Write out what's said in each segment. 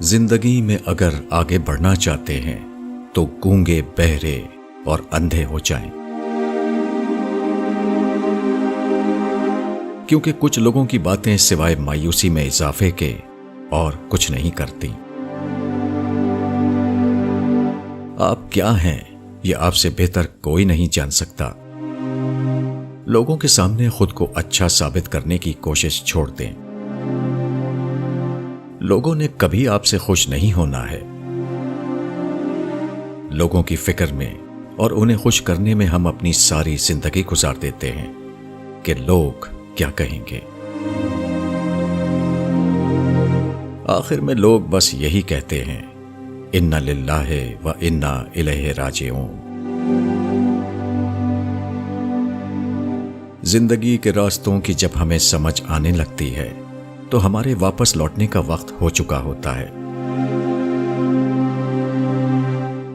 زندگی میں اگر آگے بڑھنا چاہتے ہیں تو گونگے، بہرے اور اندھے ہو جائیں، کیونکہ کچھ لوگوں کی باتیں سوائے مایوسی میں اضافے کے اور کچھ نہیں کرتی۔ آپ کیا ہیں یہ آپ سے بہتر کوئی نہیں جان سکتا۔ لوگوں کے سامنے خود کو اچھا ثابت کرنے کی کوشش چھوڑ دیں۔ لوگوں نے کبھی آپ سے خوش نہیں ہونا ہے۔ لوگوں کی فکر میں اور انہیں خوش کرنے میں ہم اپنی ساری زندگی گزار دیتے ہیں کہ لوگ کیا کہیں گے۔ آخر میں لوگ بس یہی کہتے ہیں، اِنَّ لِلَّهِ وَإِنَّا إِلَيْهِ راجعون۔ زندگی کے راستوں کی جب ہمیں سمجھ آنے لگتی ہے تو ہمارے واپس لوٹنے کا وقت ہو چکا ہوتا ہے۔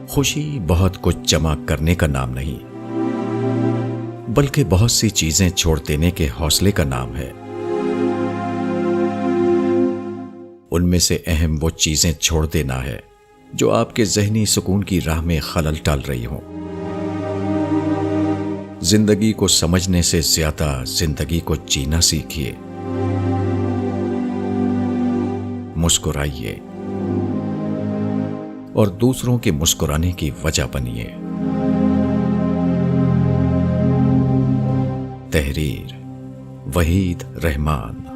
خوشی بہت کچھ جمع کرنے کا نام نہیں، بلکہ بہت سی چیزیں چھوڑ دینے کے حوصلے کا نام ہے۔ ان میں سے اہم وہ چیزیں چھوڑ دینا ہے جو آپ کے ذہنی سکون کی راہ میں خلل ڈال رہی ہوں۔ زندگی کو سمجھنے سے زیادہ زندگی کو جینا سیکھیے۔ مسکرائیے اور دوسروں کے مسکرانے کی وجہ بنیے۔ تحریر وحید رحمان۔